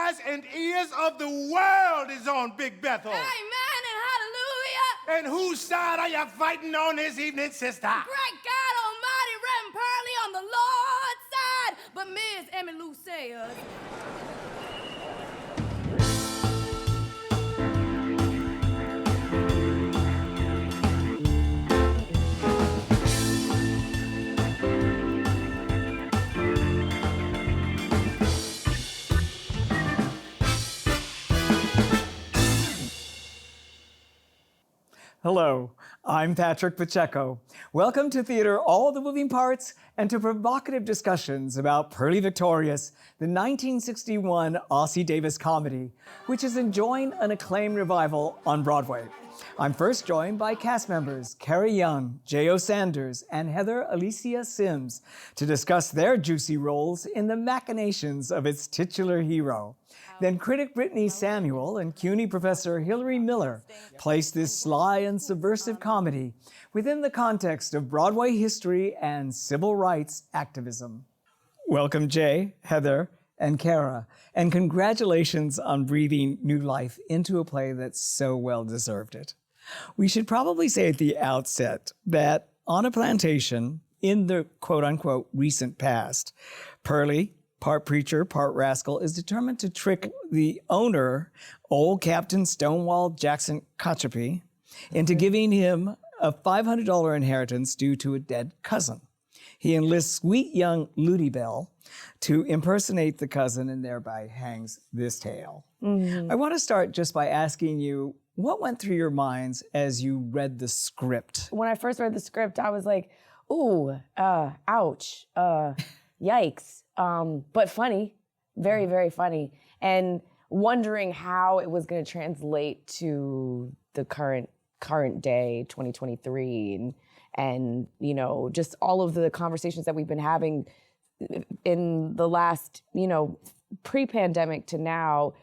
eyes and ears of the world is on Big Bethel. Amen and hallelujah. And whose side are you fighting on this evening, sister? Great God Almighty, Reverend Purlie on the Lord's side. But Ms. Emmy Lou says... Hello, I'm Patrick Pacheco. Welcome to Theater All the Moving Parts and to provocative discussions about Purlie Victorious, the 1961 Ossie Davis comedy, which is enjoying an acclaimed revival on Broadway. I'm first joined by cast members Carrie Young, J.O. Sanders, and Heather Alicia Simms to discuss their juicy roles in the machinations of its titular hero. Then critic Brittani Samuel and CUNY professor Hilary Miller placed this sly and subversive comedy within the context of Broadway history and civil rights activism. Welcome, Jay, Heather, and Kara, and congratulations on breathing new life into a play that so well deserved it. We should probably say at the outset that on a plantation in the quote-unquote recent past, Purlie, part preacher, part rascal, is determined to trick the owner, old Captain Stonewall Jackson Cotchopee, into giving him a $500 inheritance due to a dead cousin. He enlists sweet young Ludi Bell to impersonate the cousin and thereby hangs this tale. I want to start just by asking you, what went through your minds as you read the script? When I first read the script, I was like, ooh, ouch, yikes. But funny, very, very funny. And wondering how it was going to translate to the current day, 2023, and you know, just all of the conversations that we've been having in the last, you know, pre-pandemic to now,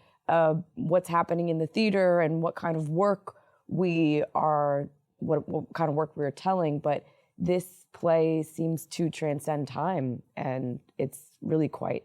what's happening in the theater and what kind of work we are, what kind of work we're telling. But this play seems to transcend time, and it's really quite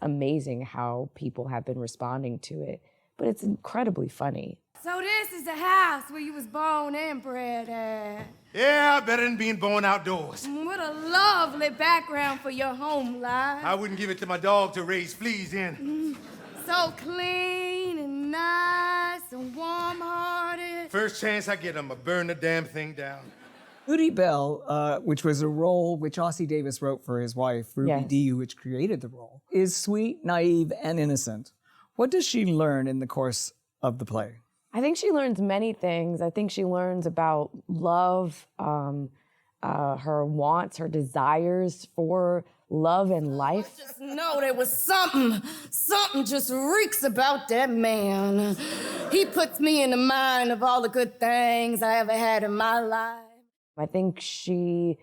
amazing how people have been responding to it. But it's incredibly funny. So this is the house where you was born and bred at. Yeah, better than being born outdoors. What a lovely background for your home life. I wouldn't give it to my dog to raise fleas in. So clean and nice and warm-hearted. First chance I get, I'ma burn the damn thing down. Ludi Bell, which was a role which Ossie Davis wrote for his wife, Ruby Dee, which created the role, is sweet, naive, and innocent. What does she learn in the course of the play? I think she learns many things. I think she learns about love, her wants, her desires for love and life. I just know there was something just reeks about that man. He puts me in the mind of all the good things I ever had in my life. I think she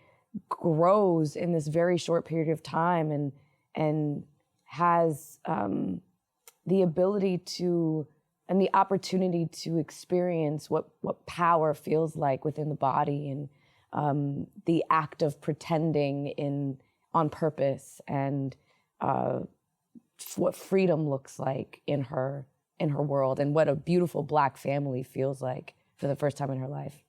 grows in this very short period of time and has the ability to and the opportunity to experience what power feels like within the body, and the act of pretending on purpose, and what freedom looks like in her world, and what a beautiful Black family feels like for the first time in her life.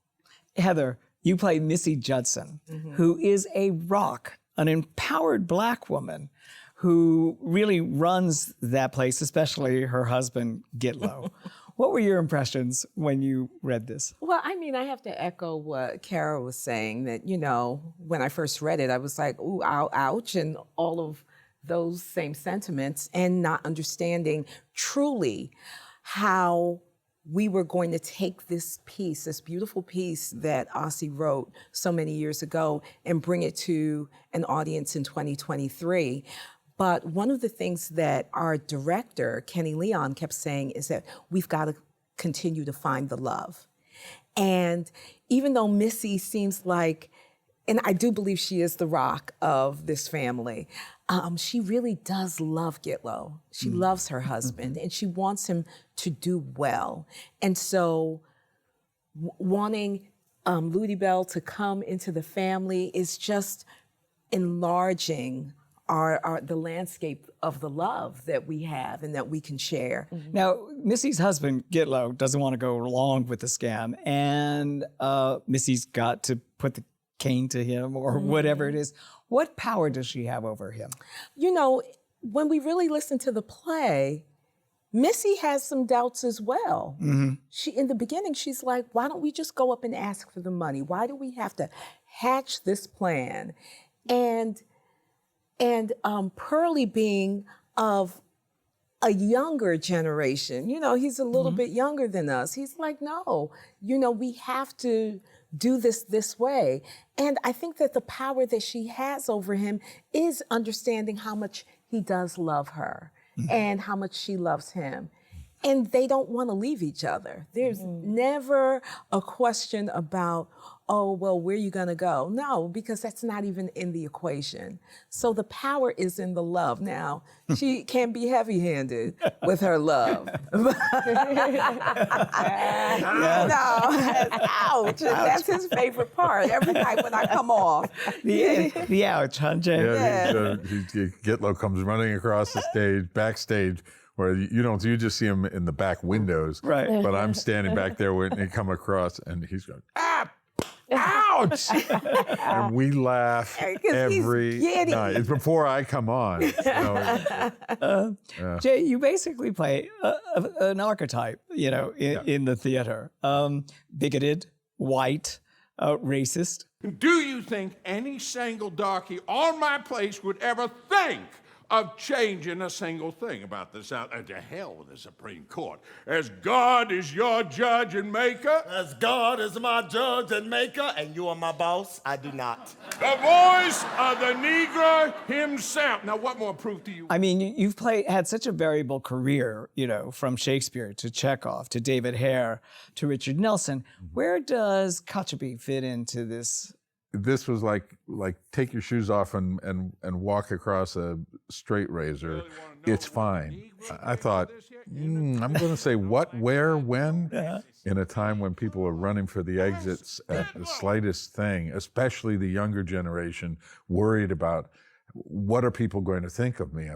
Heather, you play Missy Judson, who is a rock, an empowered Black woman who really runs that place, especially her husband, Gitlow. What were your impressions when you read this? Well, I mean, I have to echo what Kara was saying, that, you know, when I first read it, I was like, ooh, ow, ouch, and all of those same sentiments, and not understanding truly how we were going to take this piece, this beautiful piece that Ossie wrote so many years ago, and bring it to an audience in 2023. But one of the things that our director, Kenny Leon, kept saying is that we've got to continue to find the love. And even though Missy seems like, and I do believe she is the rock of this family, she really does love Gitlow. She loves her husband, and she wants him to do well. And so wanting Ludi Bell to come into the family is just enlarging are the landscape of the love that we have and that we can share. Now, Missy's husband, Gitlow, doesn't want to go along with the scam, and Missy's got to put the cane to him or whatever it is. What power does she have over him? You know, when we really listen to the play, Missy has some doubts as well. She, in the beginning, she's like, why don't we just go up and ask for the money? Why do we have to hatch this plan? And Purlie being of a younger generation, you know, he's a little bit younger than us. He's like, no, you know, we have to do this way. And I think that the power that she has over him is understanding how much he does love her and how much she loves him. And they don't want to leave each other. There's never a question about, oh, well, where are you going to go? No, because that's not even in the equation. So the power is in the love. Now, she can be heavy-handed with her love. No, ouch. That's his favorite part. Every night when I come off. The ouch, huh, Jay? Gitlow comes running across the stage, backstage, where you just see him in the back windows. Right. But I'm standing back there when he come across, and he's going, ouch! And we laugh every night. It's before I come on. Jay, you basically play an archetype, you know, in the theater. Bigoted, white, racist. Do you think any single darky on my place would ever think of changing a single thing about this out? To hell with the Supreme Court. As God is your judge and maker. As God is my judge and maker, and you are my boss, I do not. The voice of the Negro himself. Now, what more proof do you? I mean, you've had such a variable career, you know, from Shakespeare to Chekhov to David Hare to Richard Nelson. Where does Kochubey fit into this? This was like take your shoes off and walk across a straight razor. It's fine. I thought, I'm going to say what, where, when, in a time when people are running for the exits at the slightest thing, especially the younger generation, worried about what are people going to think of me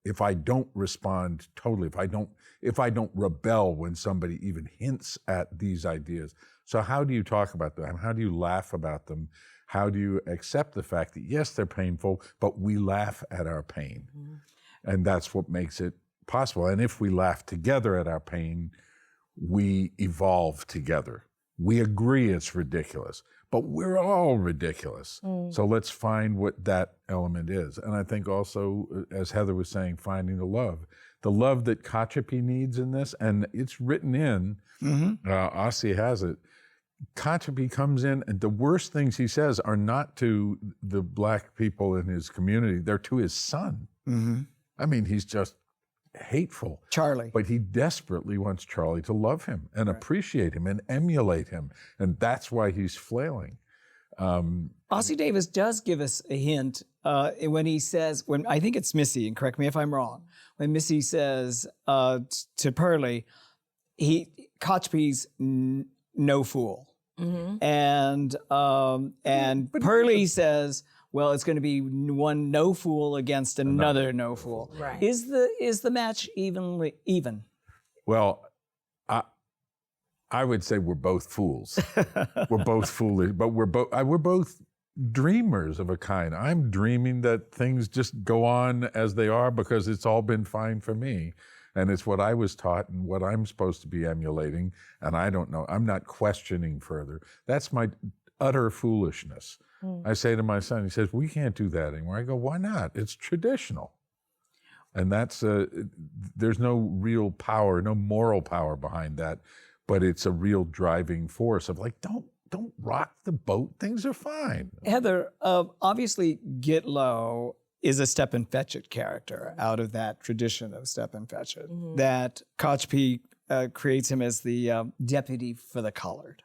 if I don't respond totally, if I don't rebel when somebody even hints at these ideas. So how do you talk about them? How do you laugh about them? How do you accept the fact that, yes, they're painful, but we laugh at our pain? And that's what makes it possible. And if we laugh together at our pain, we evolve together. We agree it's ridiculous, but we're all ridiculous. So let's find what that element is. And I think also, as Heather was saying, finding the love that Kochubey needs in this, and it's written in, Ossie has it. Kochubey comes in, and the worst things he says are not to the black people in his community, they're to his son. I mean, he's just hateful. Charlie. But he desperately wants Charlie to love him and appreciate him and emulate him, and that's why he's flailing. Ossie Davis does give us a hint when he says, when I think it's Missy, and correct me if I'm wrong, when Missy says to Purlie, Kochubey's no fool. And Purlie says, well, it's going to be one no fool against another no fool. Right. Is the match even? Well, I would say we're both fools. We're both foolish, but we're both dreamers of a kind. I'm dreaming that things just go on as they are because it's all been fine for me. And it's what I was taught and what I'm supposed to be emulating. And I don't know. I'm not questioning further. That's my utter foolishness. I say to my son, he says, we can't do that anymore. I go, why not? It's traditional. And that's, there's no real power, no moral power behind that, but it's a real driving force of like, don't rock the boat. Things are fine. Heather, obviously Gitlow is a Stepin Fetchit character out of that tradition of Stepin Fetchit, that Kochubey creates him as the deputy for the colored.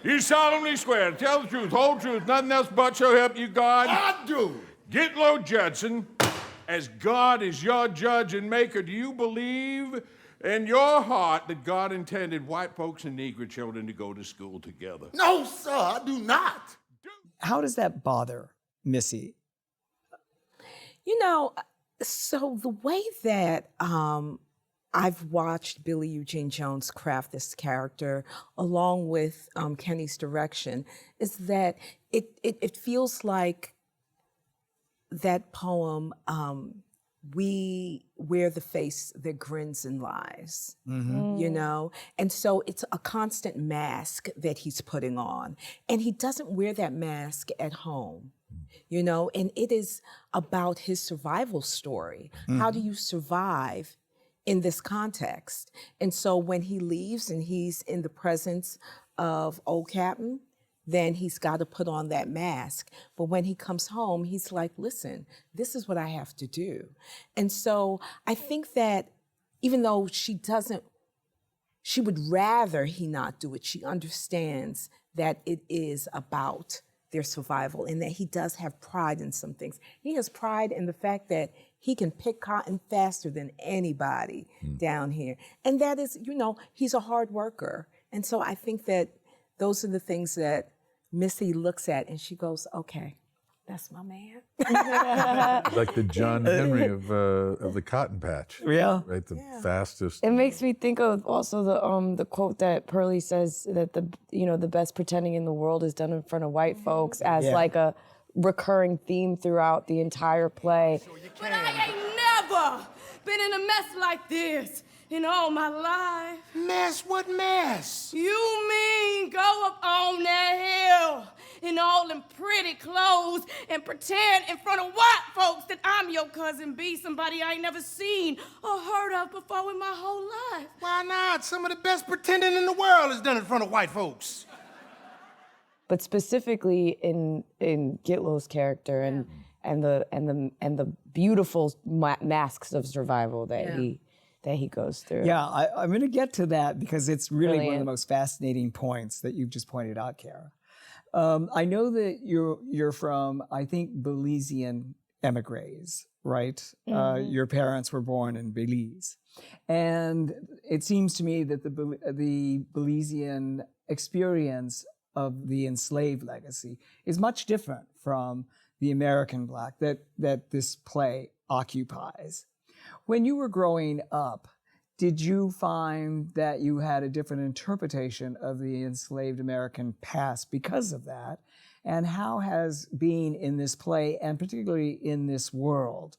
You solemnly swear to tell the truth, whole truth, nothing else but so help you God? I do. Gitlow Judson, as God is your judge and maker, do you believe in your heart that God intended white folks and Negro children to go to school together? No, sir, I do not. How does that bother Missy? You know, so the way that I've watched Billy Eugene Jones craft this character, along with Kenny's direction, is that it feels like that poem, we wear the face that grins and lies, you know? And so it's a constant mask that he's putting on. And he doesn't wear that mask at home, you know? And it is about his survival story. How do you survive in this context? And so when he leaves and he's in the presence of old Captain, then he's got to put on that mask. But when he comes home, he's like, listen, this is what I have to do. And so I think that even though she would rather he not do it, she understands that it is about their survival and that he does have pride in some things. He has pride in the fact that he can pick cotton faster than anybody down here. And that is, you know, he's a hard worker. And so I think that those are the things that Missy looks at and she goes, okay, that's my man. Like the John Henry of the Cotton Patch. Yeah. Right, the fastest. It makes me think of also the quote that Purlie says that the best pretending in the world is done in front of white folks as like a recurring theme throughout the entire play. But I ain't never been in a mess like this in all my life. Mess? What mess? You mean go up on that hill in all them pretty clothes and pretend in front of white folks that I'm your cousin B, somebody I ain't never seen or heard of before in my whole life? Why not? Some of the best pretending in the world is done in front of white folks. But specifically in Gitlow's character and the beautiful masks of survival that he goes through. Yeah, I'm going to get to that because it's really one of the Brilliant. most fascinating points that you've just pointed out, Kara. I know that you're from, I think, Belizean emigres, right? Your parents were born in Belize. And it seems to me that the Belizean experience of the enslaved legacy is much different from the American Black that this play occupies. When you were growing up, did you find that you had a different interpretation of the enslaved American past because of that? And how has being in this play, and particularly in this world,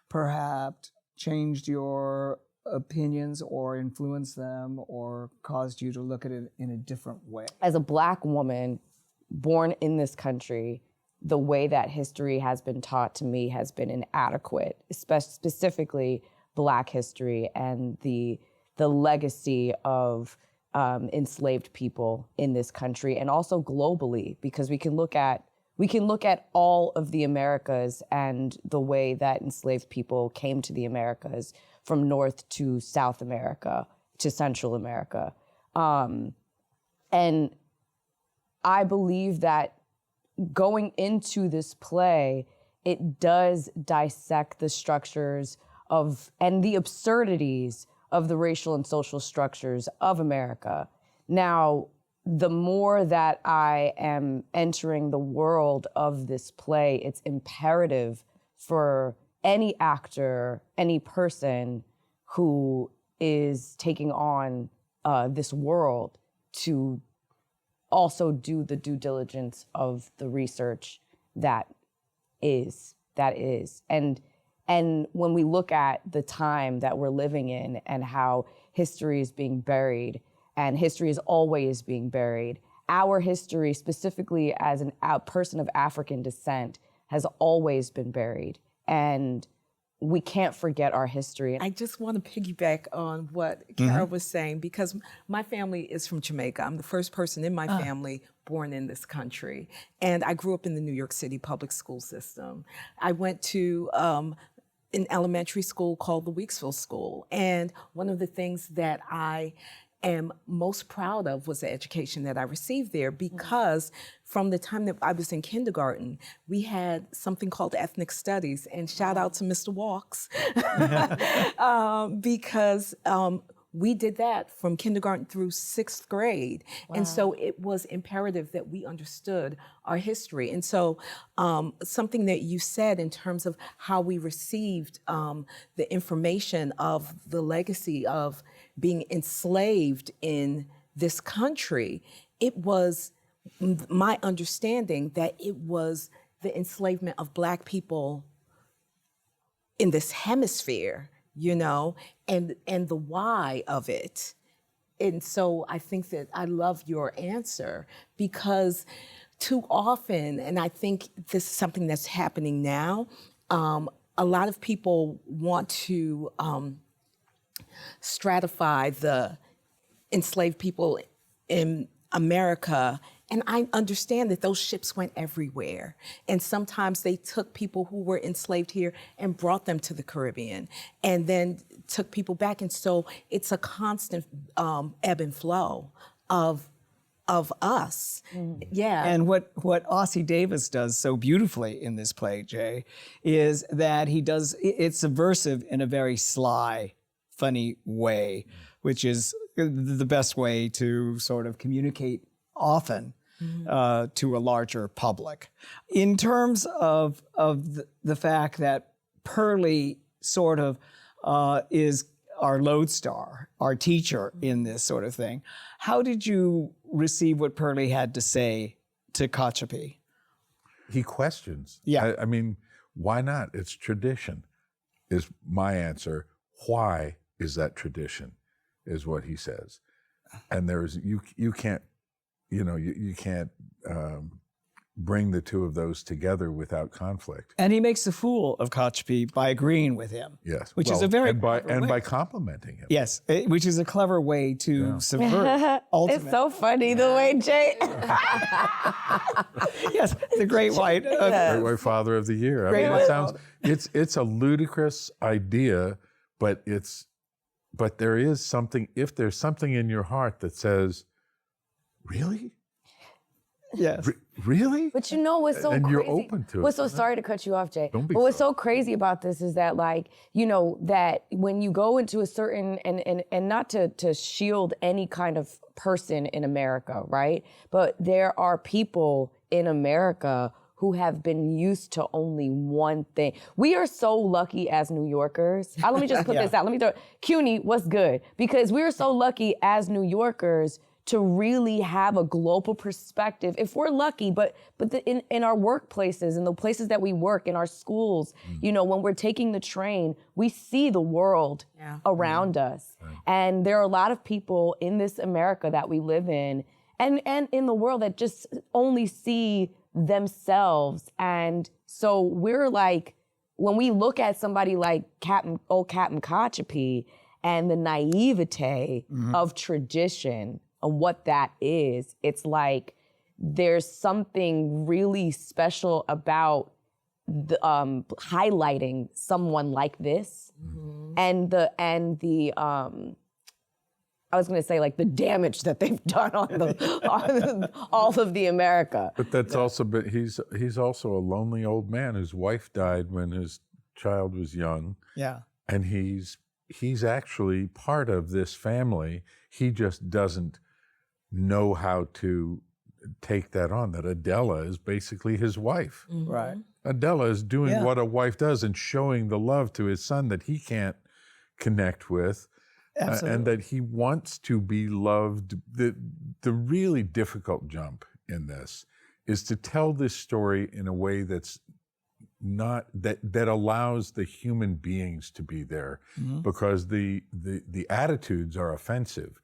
perhaps changed your opinions or influenced them or caused you to look at it in a different way? As a Black woman born in this country, the way that history has been taught to me has been inadequate, specifically Black history and the legacy of enslaved people in this country and also globally, because we can look at all of the Americas and the way that enslaved people came to the Americas from North to South America to Central America. And I believe that going into this play, it does dissect the structures of and the absurdities of the racial and social structures of America. Now, the more that I am entering the world of this play, it's imperative for any actor, any person who is taking on this world to also do the due diligence of the research that is. And when we look at the time that we're living in and how history is being buried, and history is always being buried, our history, specifically as a person of African descent, has always been buried. And we can't forget our history. I just want to piggyback on what Kara was saying, because my family is from Jamaica. I'm the first person in my family born in this country. And I grew up in the New York City public school system. I went to an elementary school called the Weeksville School. And one of the things that I am most proud of was the education that I received there, because from the time that I was in kindergarten, we had something called ethnic studies, and shout out to Mr. Walks, because we did that from kindergarten through 6th grade. And so it was imperative that we understood our history. And so something that you said in terms of how we received the information of the legacy of being enslaved in this country, it was my understanding that it was the enslavement of Black people in this hemisphere, you know, and the why of it. And so I think that I love your answer, because too often, and I think this is something that's happening now, a lot of people want to stratify the enslaved people in America. And I understand that those ships went everywhere. And sometimes they took people who were enslaved here and brought them to the Caribbean, and then took people back. And so it's a constant ebb and flow of us. Yeah. And what Ossie Davis does so beautifully in this play, Jay, is that it's subversive in a very sly, funny way, which is the best way to sort of communicate often to a larger public. In terms of the fact that Purlie sort of is our lodestar, our teacher in this sort of thing, how did you receive what Purlie had to say to Kachapi? He questions. Yeah. I mean, why not? It's tradition, is my answer. Why is that tradition, is what he says. And you can't, you can't bring the two of those together without conflict. And he makes a fool of Kachapi by agreeing with him. Yes. Which is a very by complimenting him. Yes, which is a clever way to subvert ultimate. It's so funny the way Jay. Yes, the great white. Great White Father of the Year. I mean, it sounds, it's a ludicrous idea, but there is something, if there's something in your heart that says, really? Yes. Really? But you know what's so and crazy? you're open to it. What's so sorry to cut you off, Jay. Don't be But what's sorry. so crazy about this is that, like, that when you go into a certain and not to shield any kind of person in America, right? But there are people in America who have been used to only one thing. We are so lucky as New Yorkers. Let me just put this out. Let me throw CUNY, what's good? Because we are so lucky as New Yorkers to really have a global perspective, if we're lucky, but in our workplaces, in the places that we work, in our schools, when we're taking the train, we see the world around us. Right. And there are a lot of people in this America that we live in, and in the world, that just only see themselves. And so we're like, when we look at somebody like Captain Kachapi and the naivete of tradition, and what that is, it's like there's something really special about the, highlighting someone like this, and the I was going to say, like, the damage that they've done on all of the America. But that's also, but he's also a lonely old man. His wife died when his child was young. Yeah. And he's actually part of this family. He just doesn't know how to take that on, that Adela is basically his wife. Right. Adela is doing what a wife does and showing the love to his son that he can't connect with. And that he wants to be loved. The really difficult jump in this is to tell this story in a way that's not, that allows the human beings to be there, because the attitudes are offensive.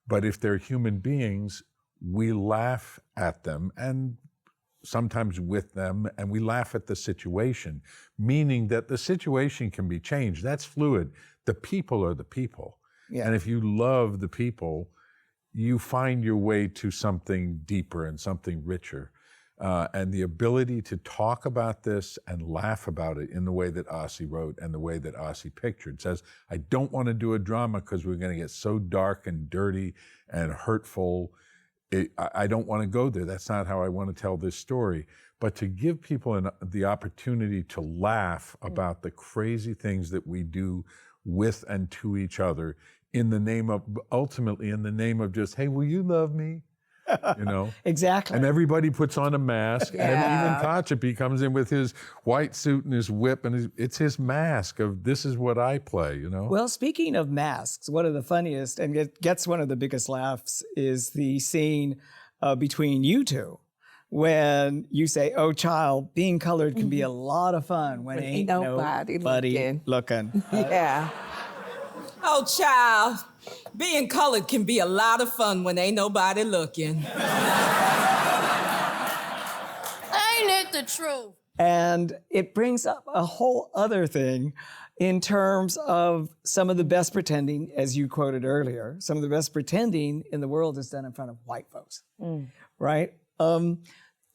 But if they're human beings, we laugh at them, and sometimes with them, and we laugh at the situation, meaning that the situation can be changed. That's fluid. The people are the people. Yeah. And if you love the people, you find your way to something deeper and something richer. And the ability to talk about this and laugh about it in the way that Ossie wrote and the way that Ossie pictured says, I don't want to do a drama because we're going to get so dark and dirty and hurtful. I don't want to go there. That's not how I want to tell this story. But to give people the opportunity to laugh about the crazy things that we do with and to each other ultimately in the name of just, hey, will you love me? You know? Exactly. And everybody puts on a mask. And even Yeah. Kachapi comes in with his white suit and his whip, and it's his mask of this is what I play, you know? Well, speaking of masks, one of the funniest and it gets one of the biggest laughs is the scene between you two when you say, "Oh, child, being colored can be a lot of fun when ain't nobody looking." Yeah. Oh, child, being colored can be a lot of fun when ain't nobody looking. Ain't it the truth? And it brings up a whole other thing in terms of some of the best pretending, as you quoted earlier, some of the best pretending in the world is done in front of white folks, right?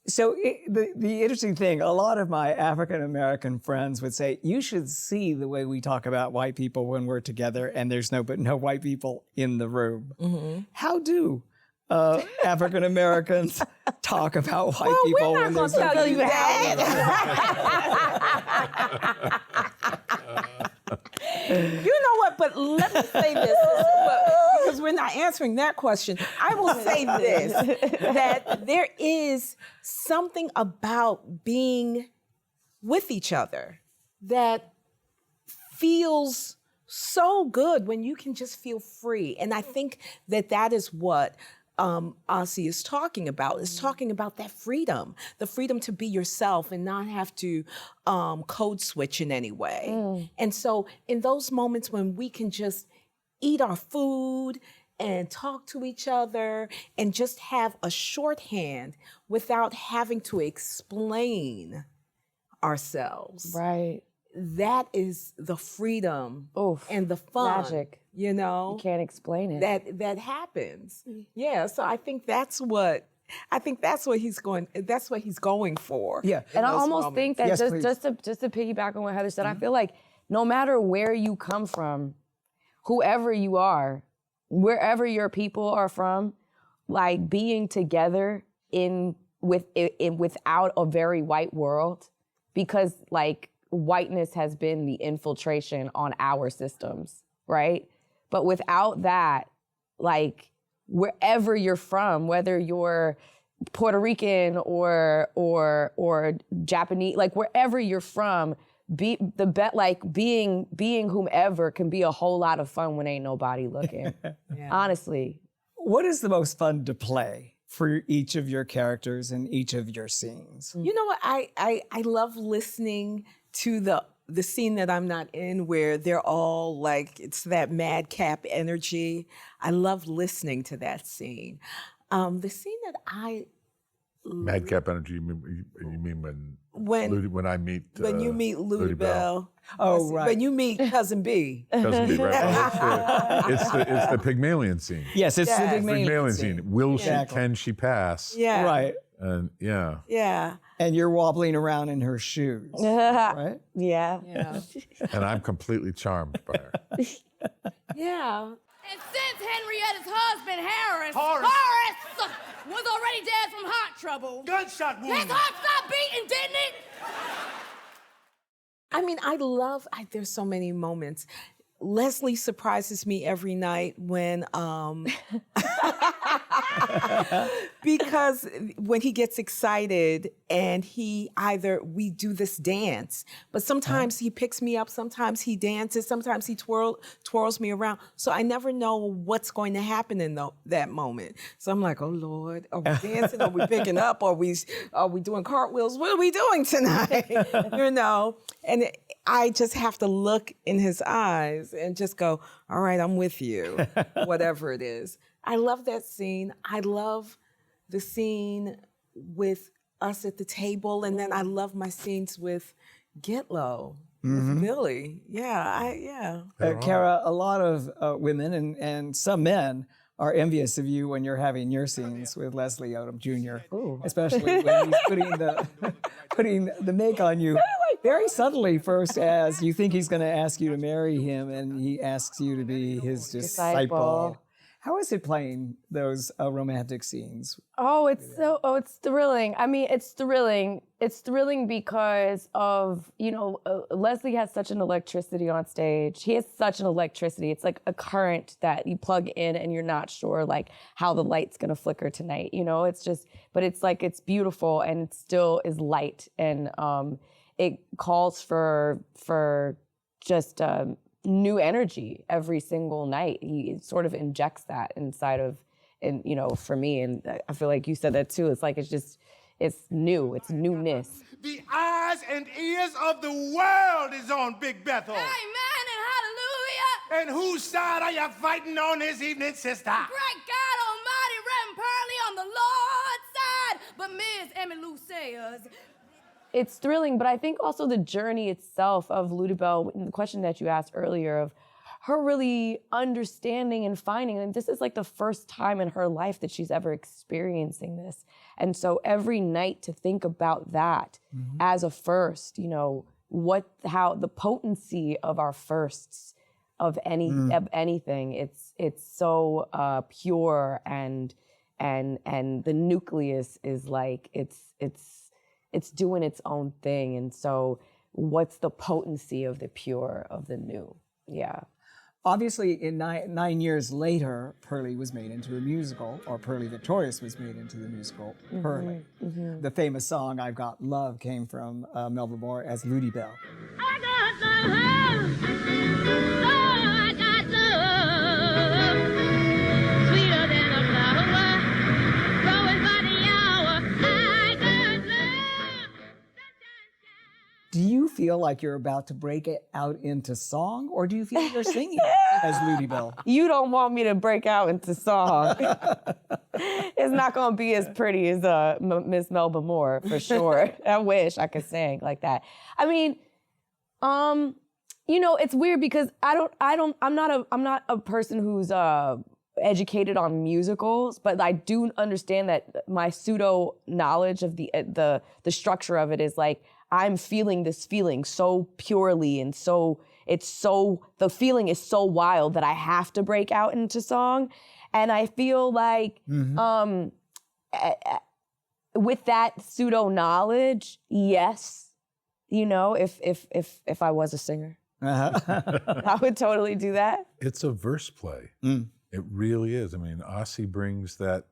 So the interesting thing, a lot of my African-American friends would say, you should see the way we talk about white people when we're together and there's no white people in the room. How do African-Americans talk about white people when there's no tell you that. You know what? But let me say this, because we're not answering that question. I will say this, that there is something about being with each other that feels so good when you can just feel free. And I think that that is what Ossie is talking about, is talking about that freedom, the freedom to be yourself and not have to code switch in any way. And so in those moments when we can just eat our food and talk to each other and just have a shorthand without having to explain ourselves. Right. That is the freedom and the fun. Magic. You know? You can't explain it. That happens. Yeah, so I think that's what he's going for. Yeah. And I those almost moments. think that Yes, just to piggyback on what Heather said, I feel like no matter where you come from, whoever you are, wherever your people are from, like being together without a very white world, because like whiteness has been the infiltration on our systems, right? But without that, like wherever you're from, whether you're Puerto Rican or Japanese, like wherever you're from, being whomever can be a whole lot of fun when ain't nobody looking. Honestly. What is the most fun to play for each of your characters in each of your scenes? You know what? I love listening to the scene that I'm not in where they're all like, it's that madcap energy. I love listening to that scene. The scene that I Madcap energy, you mean when I meet when you meet Ludi Bell. Oh, right. When you meet Cousin B. Cousin B, right? Well, it's the Pygmalion scene. Yes, it's the Yes. Pygmalion scene. scene. Will Exactly. she, can she pass? Yeah. Right. And yeah. Yeah. And you're wobbling around in her shoes, right? Yeah. And I'm completely charmed by her. Yeah. And since Henrietta's husband, Horace was already dead from heart trouble, Gunshot wound. his heart stopped beating, didn't it? I mean, there's so many moments. Leslie surprises me every night when, because when he gets excited and we do this dance, but sometimes he picks me up, sometimes he dances, sometimes he twirls me around. So I never know what's going to happen in that moment. So I'm like, oh Lord, are we dancing? Are we picking up? Are we doing cartwheels? What are we doing tonight? You know, and I just have to look in his eyes and just go, all right, I'm with you, whatever it is. I love that scene. I love the scene with us at the table, and then I love my scenes with Gitlow, with Billy. Yeah, Kara, a lot of women and some men are envious of you when you're having your scenes with Leslie Odom Jr., especially when he's putting the make on you. Very subtly first, as you think he's going to ask you to marry him, and he asks you to be his disciple. How is it playing those romantic scenes? It's thrilling. I mean, it's thrilling. It's thrilling because of, Leslie has such an electricity on stage. He has such an electricity. It's like a current that you plug in and you're not sure like how the light's gonna flicker tonight. It's just, but it's like, it's beautiful and it still is light. And it calls for just, new energy every single night. He sort of injects that inside of, and for me, and I feel like you said that too. It's like it's new, it's newness. The eyes and ears of the world is on Big Bethel. Amen and hallelujah. And whose side are you fighting on this evening, sister? Great God Almighty, Reverend Purlie on the Lord's side. But Miss Emmy Lou says, it's thrilling, but I think also the journey itself of Ludibel, the question that you asked earlier of her really understanding and finding, and this is like the first time in her life that she's ever experiencing this. And so every night to think about that as a first, how the potency of our firsts of anything, it's so pure and the nucleus is like, it's doing its own thing. And so what's the potency of the pure, of the new? Yeah. Obviously, in 9 years later, Purlie was made into a musical, or Purlie Victorious was made into the musical Purlie. The famous song, I've Got Love, came from Melba Moore as Ludibel. I got love, oh, I got love, sweeter than a flower, growing by the hour, I got love. Do you feel like you're about to break it out into song, or do you feel you're singing as Ludibel? You don't want me to break out into song. It's not gonna be as pretty as Miss Melba Moore, for sure. I wish I could sing like that. I mean, it's weird because I'm not a person who's educated on musicals, but I do understand that my pseudo knowledge of the structure of it is like, I'm feeling this feeling so purely and the feeling is so wild that I have to break out into song. And I feel like with that pseudo knowledge, yes, if I was a singer, I would totally do that. It's a verse play. It really is. I mean, Ossie brings that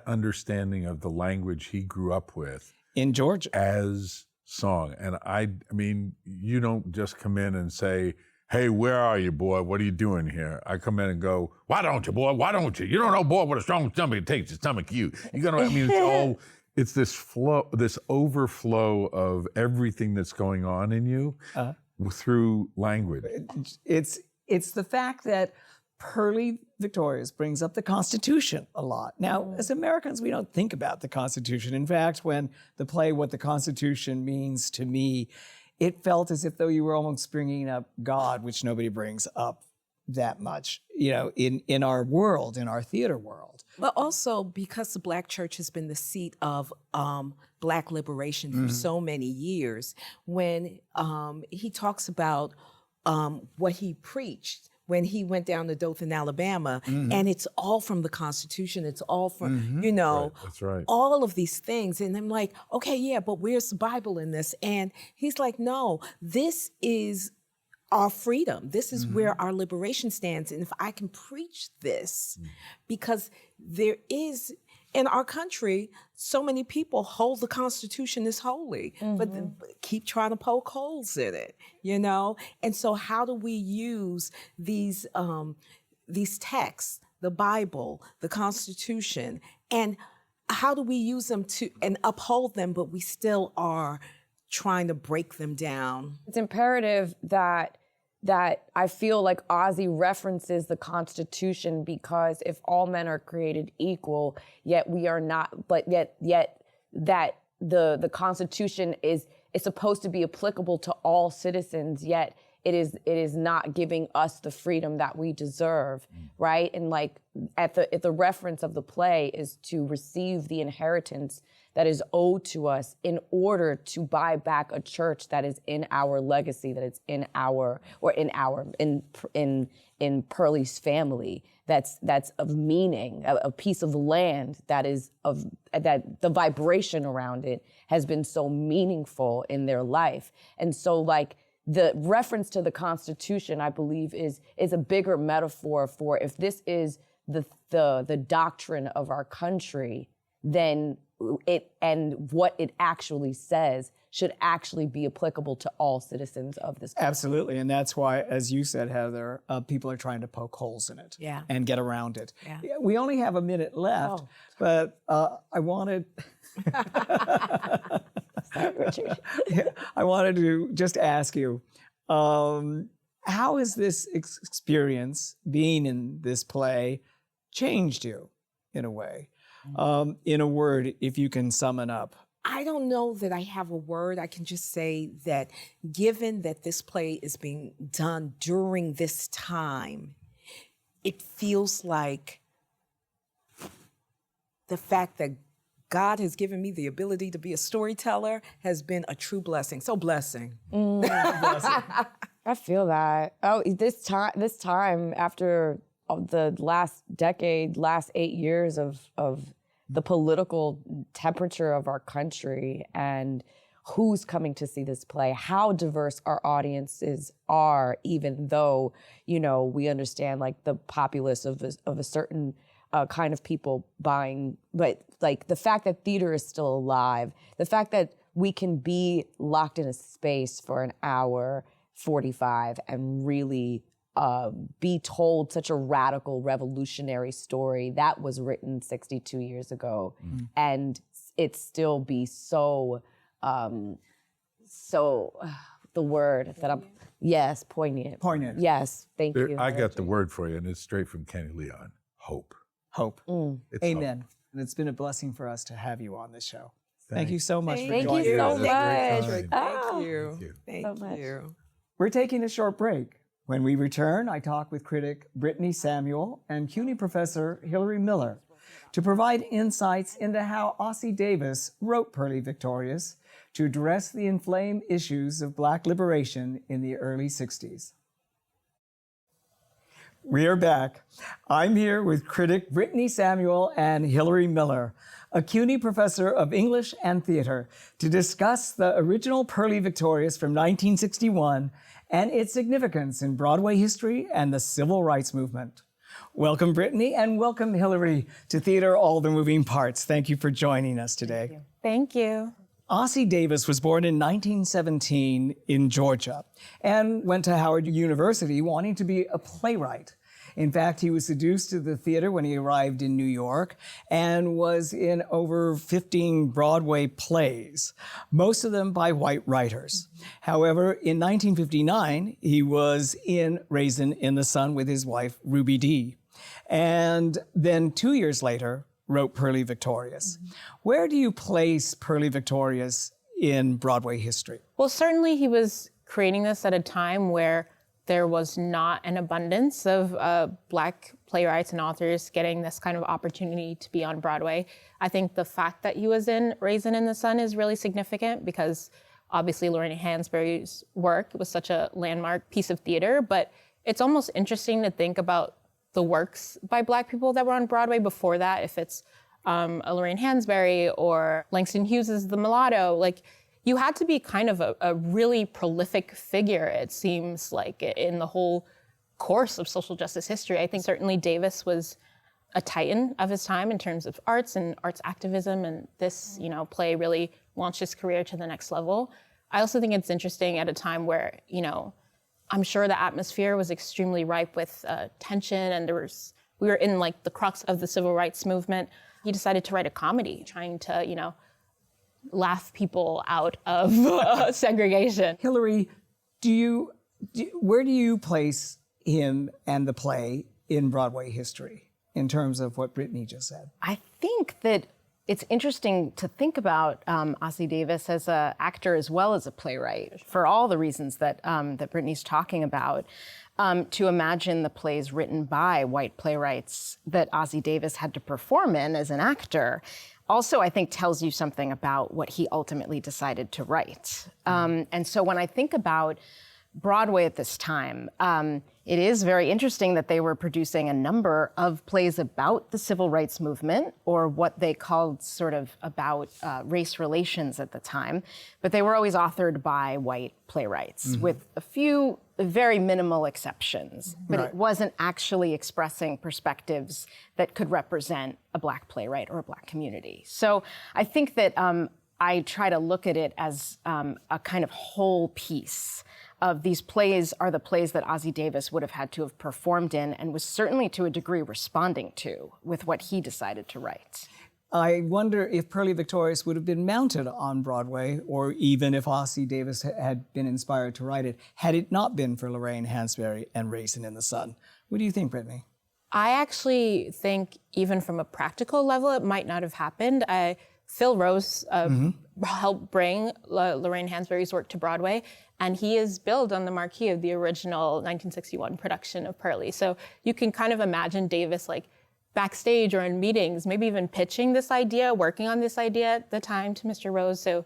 understanding of the language he grew up with In Georgia. as song. And I mean, you don't just come in and say, hey, where are you, boy? What are you doing here? I come in and go, why don't you, boy? Why don't you? You don't know, boy, what a strong stomach it takes to stomach you. It's this flow, this overflow of everything that's going on in you through language. It's the fact that Purlie Victorious brings up the Constitution a lot. Now, as Americans, we don't think about the Constitution. In fact, when the play What the Constitution Means to Me, it felt as if though you were almost bringing up God, which nobody brings up that much, in our world, in our theater world. But also because the Black church has been the seat of Black liberation for so many years, when he talks about what he preached, when he went down to Dothan, Alabama, and it's all from the Constitution. It's all from, Right, that's right. all of these things. And I'm like, okay, yeah, but where's the Bible in this? And he's like, no, this is our freedom. This is where our liberation stands. And if I can preach this, because there is, in our country, so many people hold the Constitution as holy, but keep trying to poke holes in it, And so how do we use these texts, the Bible, the Constitution, and how do we use them and uphold them, but we still are trying to break them down? It's imperative that I feel like Ossie references the Constitution, because if all men are created equal, yet we are not, but yet that the Constitution is supposed to be applicable to all citizens, yet it is not giving us the freedom that we deserve, right? And like at the reference of the play is to receive the inheritance that is owed to us in order to buy back a church that is in our legacy, that is in Purlie's family, that's of meaning, a piece of land that the vibration around it has been so meaningful in their life. And so like the reference to the Constitution, I believe, is a bigger metaphor for if this is the doctrine of our country, then it and what it actually says should actually be applicable to all citizens of this country. Absolutely, and that's why, as you said, Heather, people are trying to poke holes in it and get around it. Yeah. We only have a minute left, but I wanted... Sorry, Richard. I wanted to just ask you, how has this experience, being in this play, changed you in a way? In a word, if you can sum it up. I don't know that I have a word. I can just say that given that this play is being done during this time, it feels like the fact that God has given me the ability to be a storyteller has been a true blessing. So blessing. I feel that. Oh, this time after the last decade, last 8 years of the political temperature of our country and who's coming to see this play, how diverse our audiences are, even though, we understand like the populace of a certain kind of people buying, but like the fact that theater is still alive, the fact that we can be locked in a space for an hour 45 and really be told such a radical, revolutionary story that was written 62 years ago, and it still be so, the word that I'm, yes, poignant. Poignant. Yes, thank you. I got the word for you, and it's straight from Kenny Leon. Hope. Hope. It's Amen. hope. And it's been a blessing for us to have you on this show. Thank you so much for Thank joining you so us. much. Thank you. Thank you. Thank you. We're taking a short break. When we return, I talk with critic Brittani Samuel and CUNY professor Heather Miller to provide insights into how Ossie Davis wrote Purlie Victorious to address the inflamed issues of Black liberation in the early 60s. We are back. I'm here with critic Brittani Samuel and Heather Miller, a CUNY professor of English and theater, to discuss the original Purlie Victorious from 1961 and its significance in Broadway history and the civil rights movement. Welcome, Brittani, and welcome, Hillary, to Theater All the Moving Parts. Thank you for joining us today. Thank you. Ossie Davis was born in 1917 in Georgia and went to Howard University wanting to be a playwright. In fact, he was seduced to the theater when he arrived in New York and was in over 15 Broadway plays, most of them by white writers. However, in 1959, he was in Raisin in the Sun with his wife, Ruby Dee. And then 2 years later, wrote Purlie Victorious. Where do you place Purlie Victorious in Broadway history? Well, certainly he was creating this at a time where there was not an abundance of Black playwrights and authors getting this kind of opportunity to be on Broadway. I think the fact that he was in Raisin in the Sun is really significant because obviously Lorraine Hansberry's work was such a landmark piece of theater, but it's almost interesting to think about the works by Black people that were on Broadway before that, if it's a Lorraine Hansberry or Langston Hughes's The Mulatto. Like, you had to be kind of a really prolific figure, it seems like, in the whole course of social justice history. I think certainly Davis was a titan of his time in terms of arts and arts activism, and this, play really launched his career to the next level. I also think it's interesting at a time where, I'm sure the atmosphere was extremely ripe with tension, and we were in like the crux of the civil rights movement. He decided to write a comedy, trying to, laugh people out of segregation. Hillary, where do you place him and the play in Broadway history in terms of what Brittani just said? I think that it's interesting to think about Ossie Davis as an actor as well as a playwright, for all the reasons that Brittani's talking about. To imagine the plays written by white playwrights that Ossie Davis had to perform in as an actor also, I think, tells you something about what he ultimately decided to write. And so when I think about Broadway at this time, it is very interesting that they were producing a number of plays about the civil rights movement, or what they called sort of about race relations at the time. But they were always authored by white playwrights, with a few very minimal exceptions. But it wasn't actually expressing perspectives that could represent a Black playwright or a Black community. So I think that I try to look at it as a kind of whole piece of these plays are the plays that Ossie Davis would have had to have performed in, and was certainly to a degree responding to with what he decided to write. I wonder if Purlie Victorious would have been mounted on Broadway, or even if Ossie Davis had been inspired to write it, had it not been for Lorraine Hansberry and Raisin in the Sun. What do you think, Brittani? I actually think even from a practical level, it might not have happened. Phil Rose helped bring Lorraine Hansberry's work to Broadway, and he is billed on the marquee of the original 1961 production of Purlie. So you can kind of imagine Davis like backstage or in meetings, maybe even pitching this idea, working on this idea at the time to Mr. Rose. So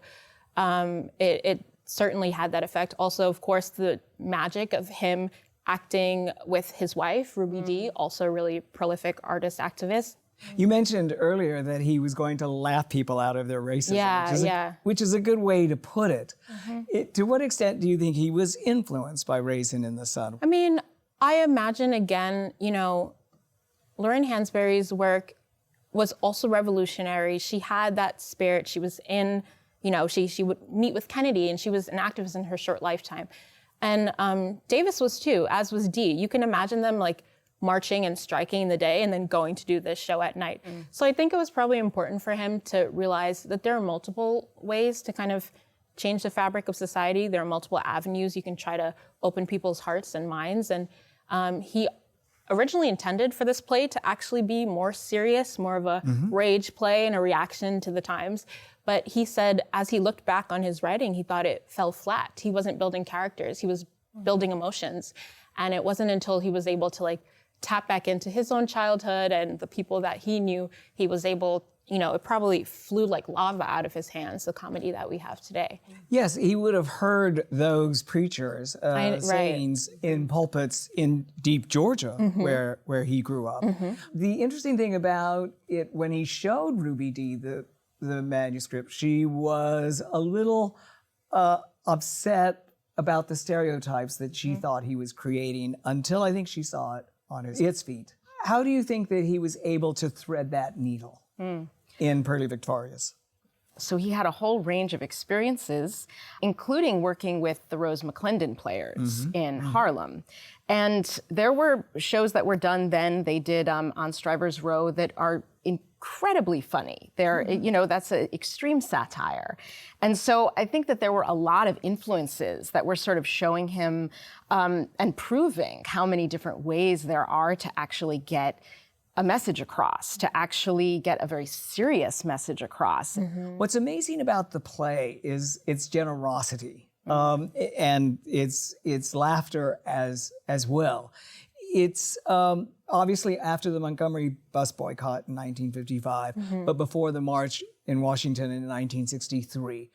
it certainly had that effect. Also, of course, the magic of him acting with his wife, Ruby Dee, also a really prolific artist activist. You mentioned earlier that he was going to laugh people out of their racism, which is a good way to put it. To what extent do you think he was influenced by Raisin in the Sun? I mean, I imagine, again, you know, Lorraine Hansberry's work was also revolutionary. She had that spirit. She was in, you know, she would meet with Kennedy, and she was an activist in her short lifetime. And Davis was too, as was Dee. You can imagine them like marching and striking in the day and then going to do this show at night. So I think it was probably important for him to realize that there are multiple ways to kind of change the fabric of society. There are multiple avenues you can try to open people's hearts and minds. And he originally intended for this play to actually be more serious, more of a rage play and a reaction to the times. But he said, as he looked back on his writing, he thought it fell flat. He wasn't building characters, he was building emotions. And it wasn't until he was able to like tap back into his own childhood and the people that he knew, he was able, you know, it probably flew like lava out of his hands, the comedy that we have today. Yes, he would have heard those preachers' sayings in pulpits in deep Georgia, where he grew up. The interesting thing about it, when he showed Ruby Dee the manuscript, she was a little upset about the stereotypes that she thought he was creating, until I think she saw it on its feet. How do you think that he was able to thread that needle in Purlie Victorious? So he had a whole range of experiences, including working with the Rose McClendon players in Harlem. And there were shows that were done then, they did on Stryver's Row, that are incredibly funny. They're, you know, that's an extreme satire. And so I think that there were a lot of influences that were sort of showing him and proving how many different ways there are to actually get a message across, to actually get a very serious message across. What's amazing about the play is its generosity and its laughter as well. It's obviously after the Montgomery bus boycott in 1955, but before the march in Washington in 1963.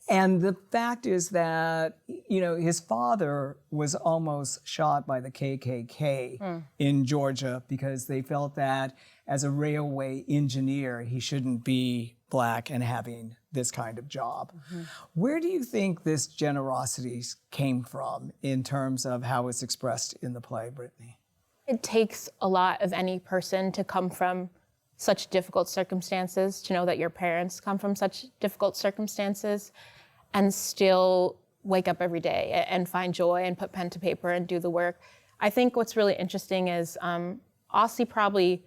And the fact is that, you know, his father was almost shot by the KKK in Georgia because they felt that as a railway engineer, he shouldn't be Black and having this kind of job. Where do you think this generosity came from in terms of how it's expressed in the play, Brittani? It takes a lot of any person to come from such difficult circumstances, to know that your parents come from such difficult circumstances, and still wake up every day and find joy and put pen to paper and do the work. I think what's really interesting is Ossie probably,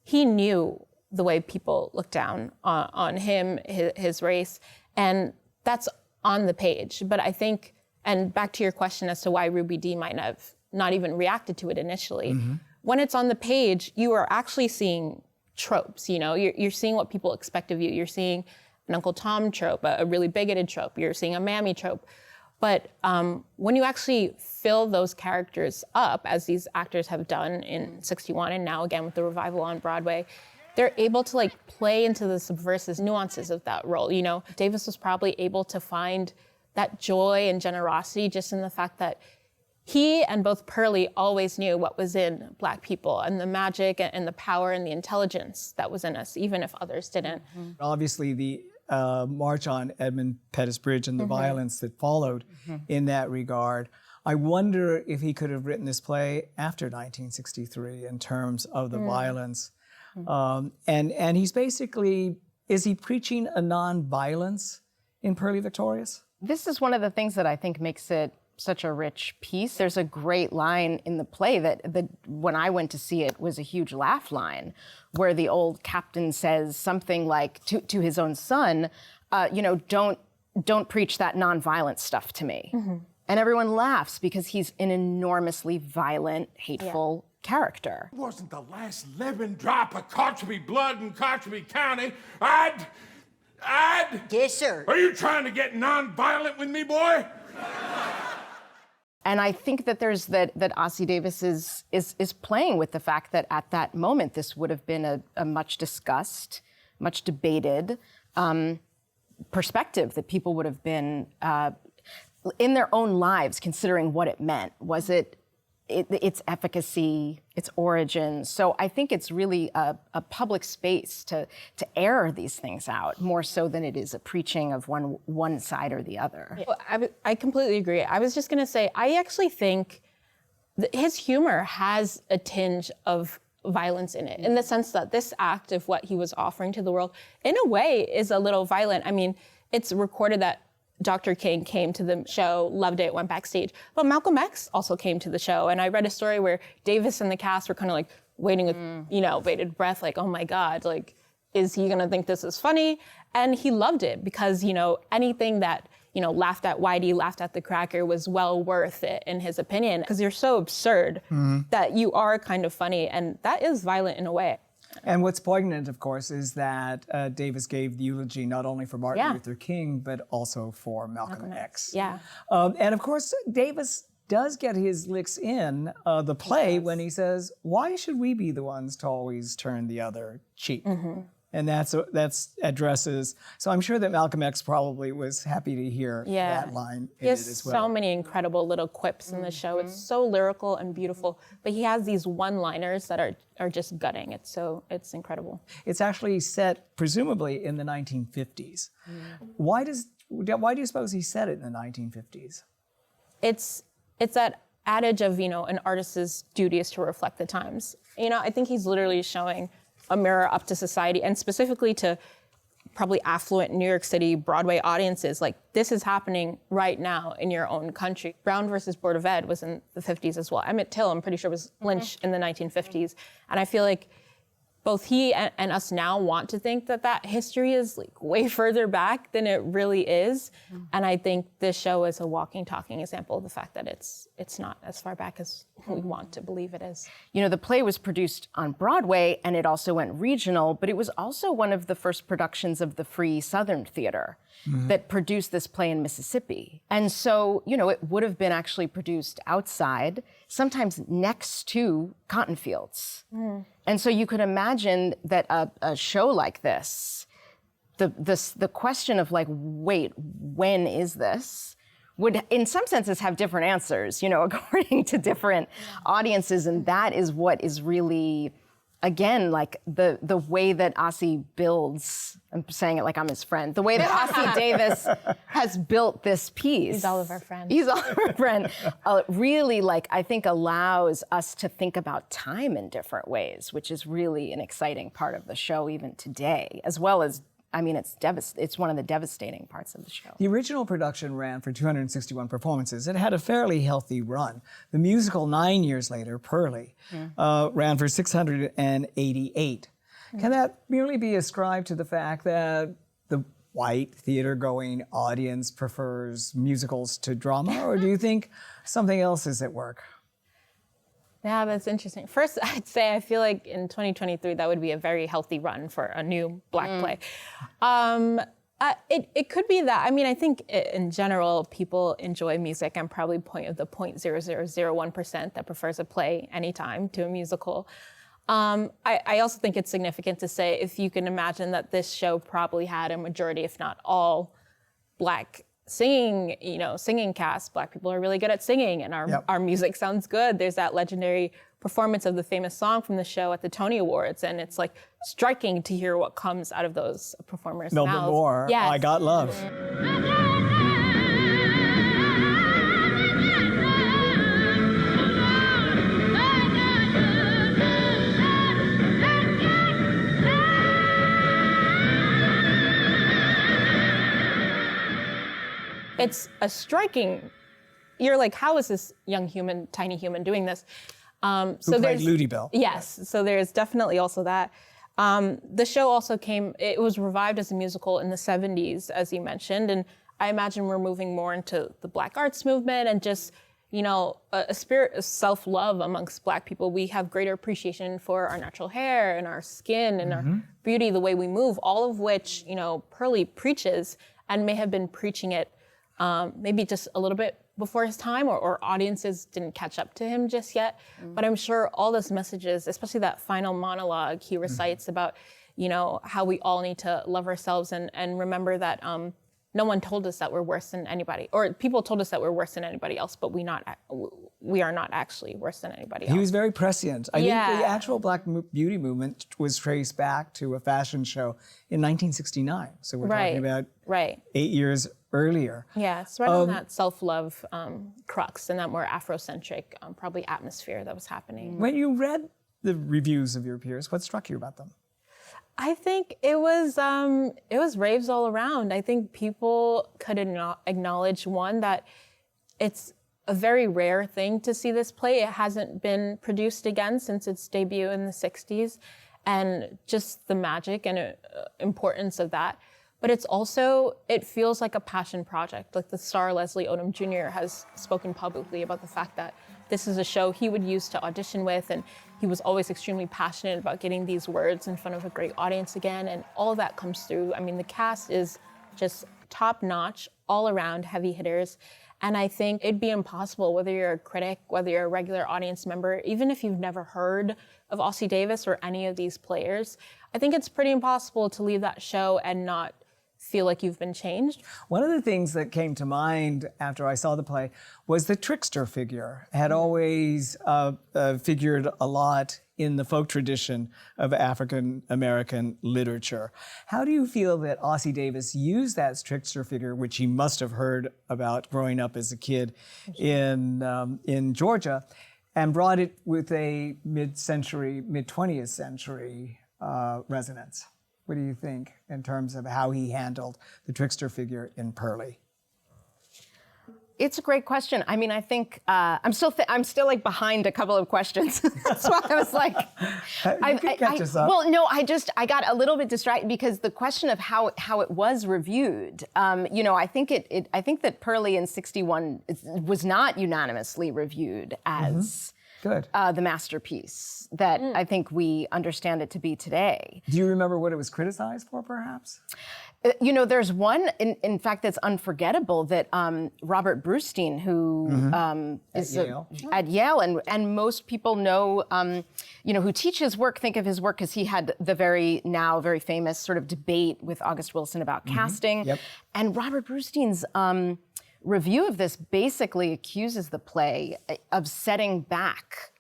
he knew the way people look down on him, his race, and that's on the page. But I think, and back to your question as to why Ruby Dee might have not even reacted to it initially, when it's on the page, you are actually seeing tropes, you know? You're seeing what people expect of you. You're seeing an Uncle Tom trope, a really bigoted trope. You're seeing a mammy trope. But when you actually fill those characters up, as these actors have done in '61 and now again with the revival on Broadway, they're able to like play into the subversive nuances of that role. You know, Davis was probably able to find that joy and generosity just in the fact that he and both Purlie always knew what was in Black people and the magic and the power and the intelligence that was in us, even if others didn't. Obviously, the march on Edmund Pettus Bridge and the violence that followed in that regard. I wonder if he could have written this play after 1963 in terms of the violence. And he's basically, is he preaching a non-violence in Purlie Victorious? This is one of the things that I think makes it such a rich piece. There's a great line in the play that when I went to see it was a huge laugh line, where the old captain says something like to his own son, you know, don't preach that nonviolent stuff to me. And everyone laughs because he's an enormously violent, hateful character. It wasn't the last living drop of Cotcheby blood in Cotcheby County. I'd... Yes, sir. Are you trying to get non-violent with me, boy? And I think that there's that Ossie Davis is playing with the fact that at that moment this would have been a much discussed, much debated perspective that people would have been in their own lives considering what it meant. Was it its efficacy, its origins? So I think it's really a public space to air these things out more so than it is a preaching of one side or the other. Well, I completely agree. I was just gonna say, I actually think that his humor has a tinge of violence in it, in the sense that this act of what he was offering to the world, in a way, is a little violent. I mean, it's recorded that Dr. King came to the show, loved it, went backstage. But Malcolm X also came to the show. And I read a story where Davis and the cast were kind of like waiting with, you know, bated breath, like, oh my God, like, is he gonna think this is funny? And he loved it because, you know, anything that, you know, laughed at Whitey, laughed at the cracker was well worth it in his opinion. Because you're so absurd that you are kind of funny. And that is violent in a way. And what's poignant, of course, is that Davis gave the eulogy not only for Martin Luther King, but also for Malcolm X. Yeah. And of course, Davis does get his licks in the play when he says, why should we be the ones to always turn the other cheek? And that's addresses, so I'm sure that Malcolm X probably was happy to hear that line in it as well. He has so many incredible little quips in the show. It's so lyrical and beautiful, but he has these one-liners that are just gutting. It's incredible. It's actually set presumably in the 1950s. Why do you suppose he set it in the 1950s? It's that adage of, you know, an artist's duty is to reflect the times. You know, I think he's literally showing a mirror up to society, and specifically to probably affluent New York City Broadway audiences. Like, this is happening right now in your own country. Brown versus Board of Ed was in the 50s as well. Emmett Till, I'm pretty sure, was lynched in the 1950s. And I feel like both he and us now want to think that history is like way further back than it really is. And I think this show is a walking, talking example of the fact that it's not as far back as we want to believe it is. You know, the play was produced on Broadway and it also went regional, but it was also one of the first productions of the Free Southern Theater that produced this play in Mississippi. And so, you know, it would have been actually produced outside, sometimes next to cotton fields. And so you could imagine that a show like this, the question of like, wait, when is this? Would, in some senses, have different answers, you know, according to different audiences. And that is what is really, again, like the way that Ossie builds, I'm saying it like I'm his friend, the way that Ossie Davis has built this piece. He's all of our friends. He's all of our friend. Really, like, I think allows us to think about time in different ways, which is really an exciting part of the show even today, as well as, I mean, it's one of the devastating parts of the show. The original production ran for 261 performances. It had a fairly healthy run. The musical 9 years later, Purlie, ran for 688. Can that merely be ascribed to the fact that the white theater-going audience prefers musicals to drama, or do you think something else is at work? Yeah, that's interesting. First, I'd say I feel like in 2023, that would be a very healthy run for a new Black play. It could be that. I mean, I think in general, people enjoy music. I'm probably the 0.0001% that prefers a play anytime to a musical. I also think it's significant to say, if you can imagine that this show probably had a majority, if not all, Black singing cast. Black people are really good at singing, and our music sounds good. There's that legendary performance of the famous song from the show at the Tony Awards, and it's like striking to hear what comes out of those performers' Melba mouths. Moore, Yes. I Got Love. It's a striking, you're like, how is this young human, tiny human doing this? Who played Ludi Bell. Yes, so there's definitely also that. The show also it was revived as a musical in the 70s, as you mentioned, and I imagine we're moving more into the Black arts movement and just, a spirit of self-love amongst Black people. We have greater appreciation for our natural hair and our skin and our beauty, the way we move, all of which, Purlie preaches and may have been preaching it maybe just a little bit before his time, or audiences didn't catch up to him just yet. But I'm sure all those messages, especially that final monologue he recites about, how we all need to love ourselves and remember that no one told us that we're worse than anybody, or people told us that we're worse than anybody else, but we are not actually worse than anybody else. He was very prescient. I think the actual Black beauty movement was traced back to a fashion show in 1969. So we're talking about 8 years earlier. Yeah, it's right on that self-love crux and that more Afrocentric, probably atmosphere that was happening. When you read the reviews of your peers, what struck you about them? I think it was raves all around. I think people could acknowledge, one, that it's a very rare thing to see this play. It hasn't been produced again since its debut in the 60s, and just the magic and importance of that. But it feels like a passion project. Like the star Leslie Odom Jr. has spoken publicly about the fact that this is a show he would use to audition with, and he was always extremely passionate about getting these words in front of a great audience again, and all of that comes through. I mean, the cast is just top-notch, all-around heavy hitters, and I think it'd be impossible, whether you're a critic, whether you're a regular audience member, even if you've never heard of Ossie Davis or any of these players, I think it's pretty impossible to leave that show and not feel like you've been changed. One of the things that came to mind after I saw the play was the trickster figure. Had always figured a lot in the folk tradition of African American literature. How do you feel that Ossie Davis used that trickster figure, which he must have heard about growing up as a kid in Georgia, and brought it with a mid-20th century resonance? What do you think in terms of how he handled the trickster figure in Purlie? It's a great question. I mean, I think I'm still like behind a couple of questions. That's why I was like, you can catch us up. Well, no, I got a little bit distracted because the question of how it was reviewed. I think that Purlie in '61 was not unanimously reviewed as the masterpiece that I think we understand it to be today. Do you remember what it was criticized for, perhaps? There's one, in fact, that's unforgettable, that Robert Brustein, who is at Yale, and most people know, who teach his work, think of his work because he had the now very famous sort of debate with August Wilson about casting. Yep. And Robert Brustein's review of this basically accuses the play of setting back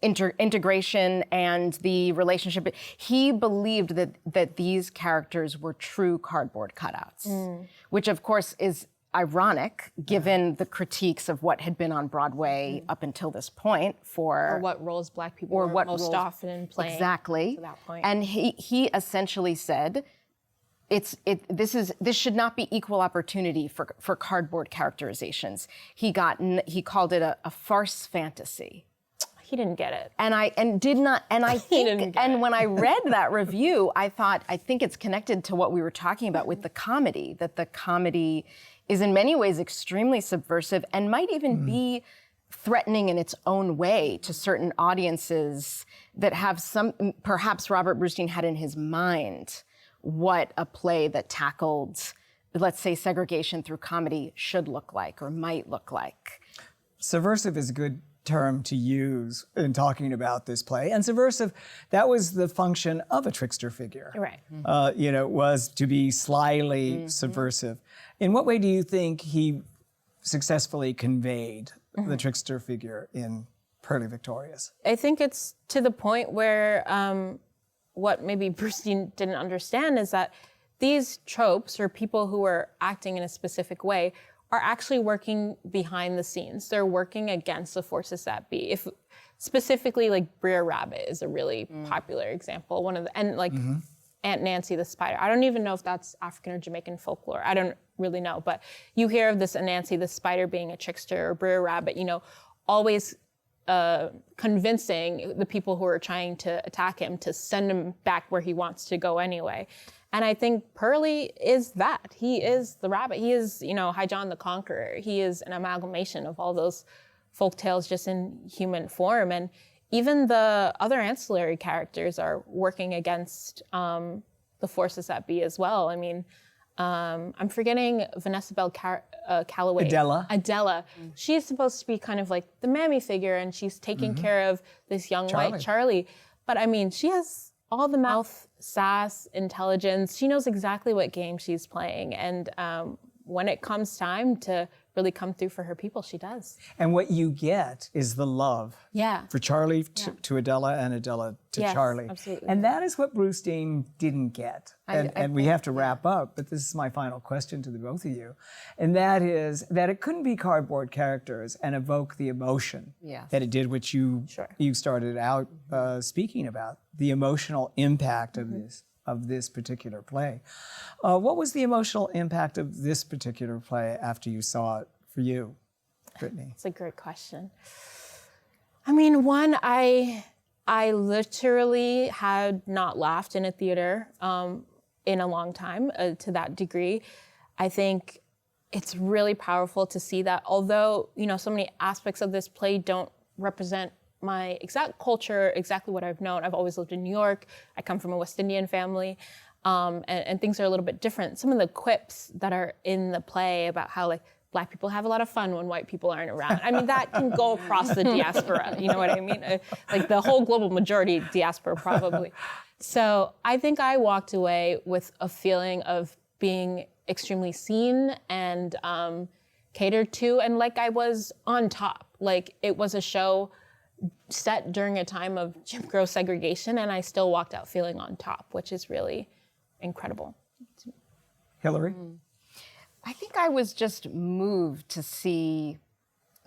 integration and the relationship. He believed that these characters were true cardboard cutouts, which of course is ironic given the critiques of what had been on Broadway up until this point or what roles Black people were most often playing. Exactly. To that point. And he essentially said, this should not be equal opportunity for cardboard characterizations. He called it a farce fantasy. He didn't get it. And when I read that review, I think it's connected to what we were talking about with the comedy, that the comedy is in many ways extremely subversive and might even be threatening in its own way to certain audiences that have perhaps Robert Brustein had in his mind what a play that tackled, let's say, segregation through comedy should look like or might look like. Subversive is a good term to use in talking about this play. And subversive, that was the function of a trickster figure. Right. Was to be slyly subversive. In what way do you think he successfully conveyed the trickster figure in Purlie Victorious? I think it's to the point where what maybe Bruce didn't understand is that these tropes, or people who are acting in a specific way, are actually working behind the scenes. They're working against the forces that be. If specifically, like Brer Rabbit is a really popular example. Aunt Nancy the Spider. I don't even know if that's African or Jamaican folklore. I don't really know, but you hear of this Aunt Nancy the Spider being a trickster, or Brer Rabbit, always convincing the people who are trying to attack him to send him back where he wants to go anyway. And I think Purlie is that. He is the rabbit. He is, High John the Conqueror. He is an amalgamation of all those folk tales just in human form. And even the other ancillary characters are working against the forces that be as well. I mean, I'm forgetting Vanessa Bell Calloway. Adela. She's supposed to be kind of like the mammy figure, and she's taking care of this young white Charlie. But I mean, she has all the mouth, sass, intelligence. She knows exactly what game she's playing. And when it comes time to really come through for her people, she does. And what you get is the love for Charlie to Adela, and Adela to Charlie. Absolutely. And that is what Bruce Dean didn't get. And we have to wrap up, but this is my final question to the both of you. And that is that it couldn't be cardboard characters and evoke the emotion that it did, which you started out speaking about, the emotional impact of this particular play. What was the emotional impact of this particular play after you saw it for you, Brittani? It's a great question. I mean, one, I literally had not laughed in a theater in a long time to that degree. I think it's really powerful to see that, although, so many aspects of this play don't represent my exact culture, exactly what I've known. I've always lived in New York. I come from a West Indian family, and things are a little bit different. Some of the quips that are in the play about how Black people have a lot of fun when white people aren't around. I mean, that can go across the diaspora, you know what I mean? The whole global majority diaspora probably. So I think I walked away with a feeling of being extremely seen and catered to, and like I was on top. Like it was a show set during a time of Jim Crow segregation, and I still walked out feeling on top, which is really incredible. Hillary? I think I was just moved to see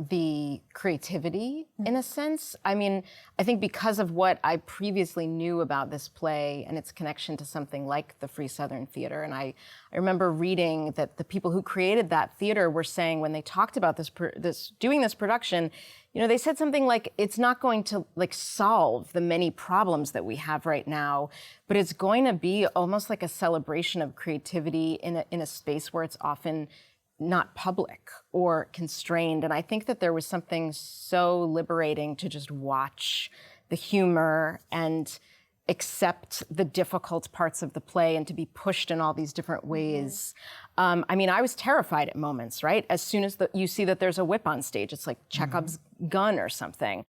the creativity in a sense. I mean, I think because of what I previously knew about this play and its connection to something like the Free Southern Theater, and I remember reading that the people who created that theater were saying when they talked about doing this production, they said something like, it's not going to solve the many problems that we have right now, but it's going to be almost like a celebration of creativity in a space where it's often not public or constrained. And I think that there was something so liberating to just watch the humor and accept the difficult parts of the play and to be pushed in all these different ways. I mean, I was terrified at moments, right? As soon as you see that there's a whip on stage, it's like Chekhov's gun or something.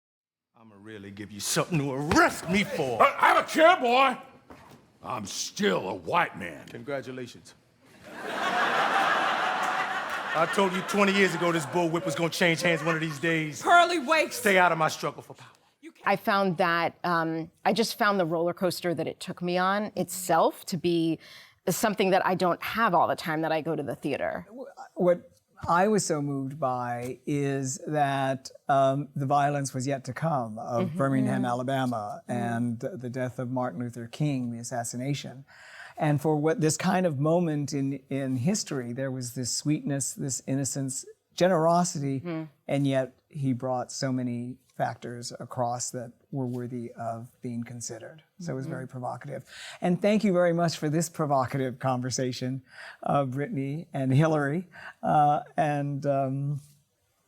I'm gonna really give you something to arrest me for. Have a chair, boy. I'm still a white man. Congratulations. I told you 20 years ago this bullwhip was gonna change hands one of these days. Purlie, wait. Stay out of my struggle for power. I found that, I just found the roller coaster that it took me on itself to be something that I don't have all the time that I go to the theater. What I was so moved by is that the violence was yet to come of Birmingham, Alabama, and the death of Martin Luther King, the assassination. And for this kind of moment in history, there was this sweetness, this innocence, generosity, and yet he brought so many factors across that were worthy of being considered. So it was very provocative. And thank you very much for this provocative conversation, Brittani and Hillary. And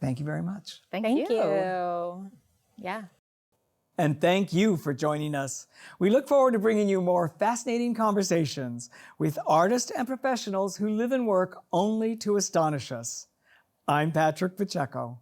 thank you very much. Thank you. Yeah. And thank you for joining us. We look forward to bringing you more fascinating conversations with artists and professionals who live and work only to astonish us. I'm Patrick Pacheco.